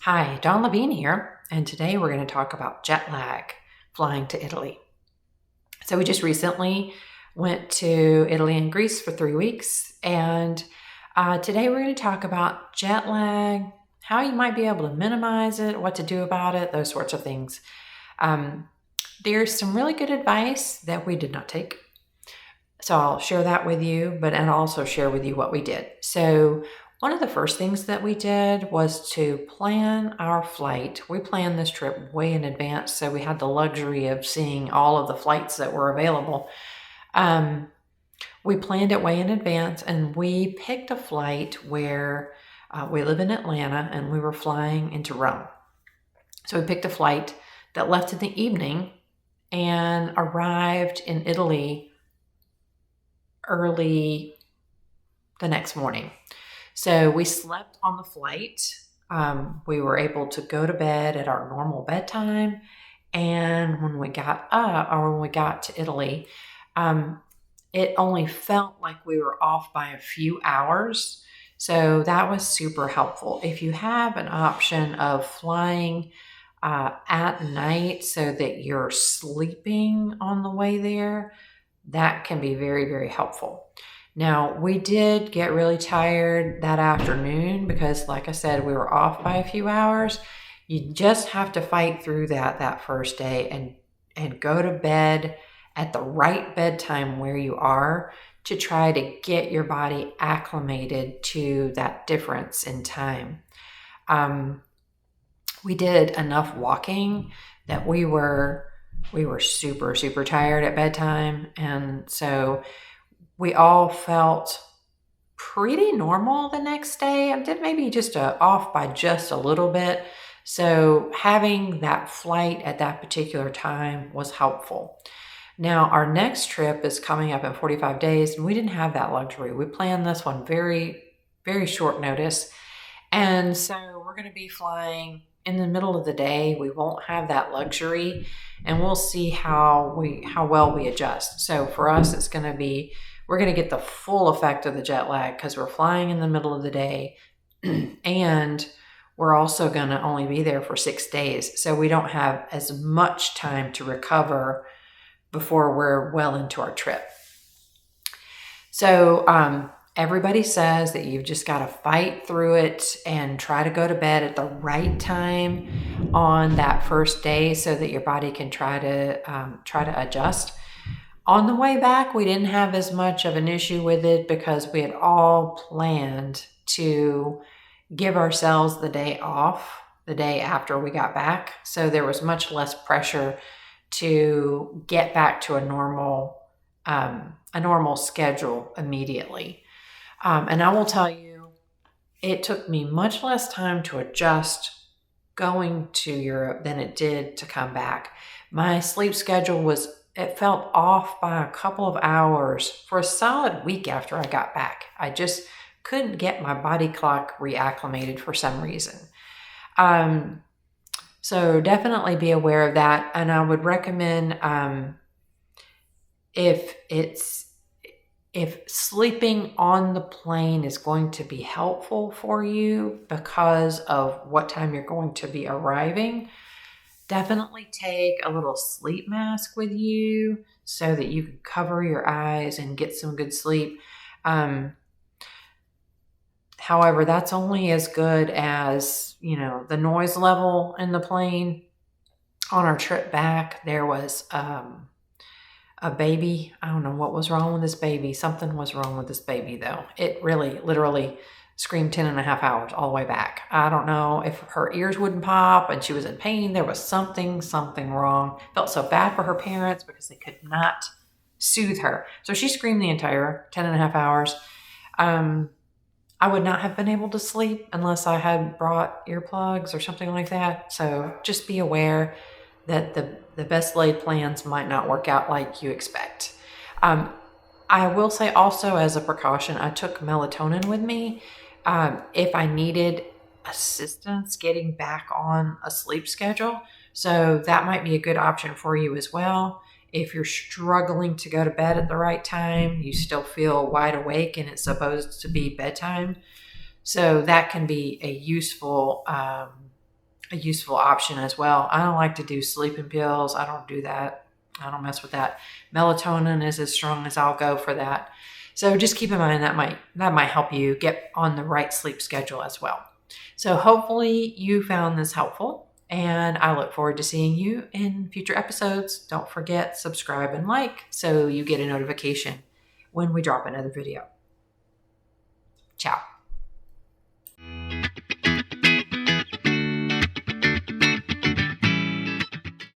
Hi, Dawn Levine here, and today we're going to talk about jet lag flying to Italy. So, we just recently went to Italy and Greece for 3 weeks, and today we're going to talk about jet lag, how you might be able to minimize it, what to do about it, those sorts of things. Um, there's some really good advice that we did not take. So, I'll share that with you, and also share with you what we did. So, one of the first things that we did was to plan our flight. We planned this trip way in advance, so we had the luxury of seeing all of the flights that were available. We planned it way in advance, and we picked a flight where we live in Atlanta, and we were flying into Rome. So we picked a flight that left in the evening and arrived in Italy early the next morning. So we slept on the flight. We were able to go to bed at our normal bedtime. And when we got to Italy, it only felt like we were off by a few hours. So that was super helpful. If you have an option of flying at night so that you're sleeping on the way there, that can be very, very helpful. Now, we did get really tired that afternoon because, like I said, we were off by a few hours. You just have to fight through that first day and go to bed at the right bedtime where you are to try to get your body acclimated to that difference in time. We did enough walking that we were super, super tired at bedtime. And so we all felt pretty normal the next day. I did maybe just off by just a little bit. So having that flight at that particular time was helpful. Now, our next trip is coming up in 45 days, and we didn't have that luxury. We planned this one very, very short notice. And so we're going to be flying in the middle of the day. We won't have that luxury, and we'll see how well we adjust. So for us, we're going to get the full effect of the jet lag because we're flying in the middle of the day and we're also going to only be there for 6 days. So we don't have as much time to recover before we're well into our trip. So everybody says that you've just got to fight through it and try to go to bed at the right time on that first day so that your body can try to adjust. On the way back, we didn't have as much of an issue with it because we had all planned to give ourselves the day off the day after we got back. So there was much less pressure to get back to a normal schedule immediately. And I will tell you, it took me much less time to adjust going to Europe than it did to come back. My sleep schedule it felt off by a couple of hours for a solid week after I got back. I just couldn't get my body clock reacclimated for some reason. So definitely be aware of that. And I would recommend if sleeping on the plane is going to be helpful for you because of what time you're going to be arriving, definitely take a little sleep mask with you so that you can cover your eyes and get some good sleep. However, that's only as good as, the noise level in the plane. On our trip back, there was a baby. I don't know what was wrong with this baby. Something was wrong with this baby, though. It really, literally screamed 10 and a half hours all the way back. I don't know if her ears wouldn't pop and she was in pain. There was something wrong. Felt so bad for her parents because they could not soothe her. So she screamed the entire 10 and a half hours. I would not have been able to sleep unless I had brought earplugs or something like that. So just be aware that the best laid plans might not work out like you expect. I will say also, as a precaution, I took melatonin with me if I needed assistance getting back on a sleep schedule. So that might be a good option for you as well. If you're struggling to go to bed at the right time, you still feel wide awake and it's supposed to be bedtime. So that can be a useful a useful option as well. I don't like to do sleeping pills. I don't do that. I don't mess with that. Melatonin is as strong as I'll go for that. So just keep in mind that might help you get on the right sleep schedule as well. So hopefully you found this helpful, and I look forward to seeing you in future episodes. Don't forget, subscribe and like so you get a notification when we drop another video.